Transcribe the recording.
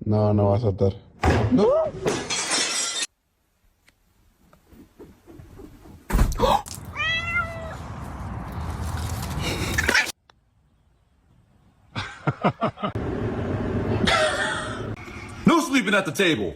No, no va a saltar. No. No sleeping at the table.